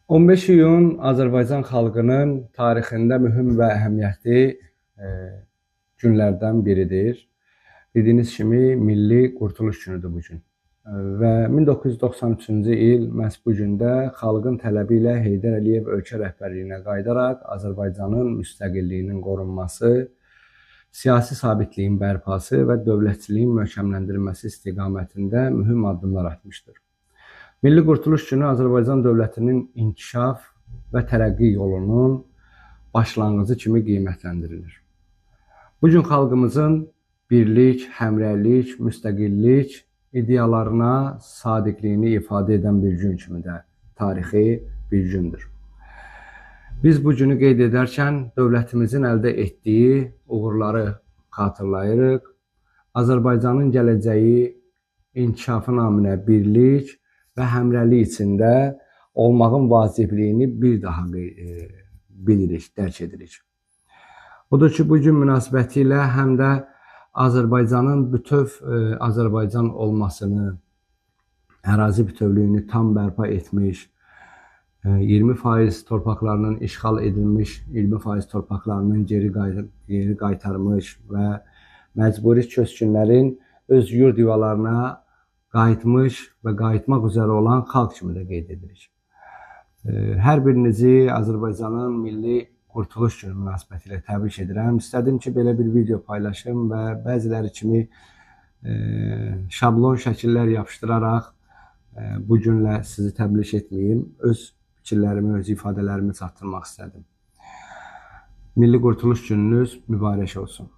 15 iyun Azərbaycan xalqının tarixində mühüm və əhəmiyyətli günlərdən biridir. Bildiyiniz kimi Milli Qurtuluş Günüdür bu gün. Və 1993-cü il məhz bu gündə xalqın tələbi ilə Heydər Əliyev ölkə rəhbərliyinə qayıdaraq Azərbaycanın müstəqilliyinin qorunması, siyasi sabitliyin bərpası və dövlətçiliyin möhkəmləndirilməsi istiqamətində mühüm addımlar atmışdır. Milli Qurtuluş Günü Azərbaycan dövlətinin inkişaf və tərəqqi yolunun başlanğıcı kimi qiymətləndirilir. Bu gün xalqımızın birlik, həmrəylik, müstəqillik ideyalarına sadiqliyini ifadə edən bir gün kimi də tarixi bir gündür. Biz bu günü qeyd edərkən dövlətimizin əldə etdiyi uğurları xatırlayırıq. Azərbaycanın gələcəyi inkişafı naminə birlik və həmrəylik içində olmağın vacibliyini bir daha bilirik, dərk edirik. Odur ki, bu gün münasibətilə həm də Azərbaycanın bütöv Azərbaycan olmasını, ərazi bütövlüyünü tam bərpa etmiş, 20% torpaqlarının işğal edilmiş, 20% torpaqlarının geri qaytarmış və məcburi köçkünlərin öz yurd yuvalarına qayıtmış və qayıtmaq üzrə olan xalq kimi də qeyd edirik. Hər birinizi Azərbaycanın Milli Qurtuluş Günü münasibətilə təbrik edirəm. İstədim ki, belə bir video paylaşım və bəziləri kimi şablon şəkillər yapışdıraraq bu günlə sizi təbrik etməyim. Öz fikirlərimi, öz ifadələrimi çatdırmaq istədim. Milli Qurtuluş Gününüz mübarək olsun.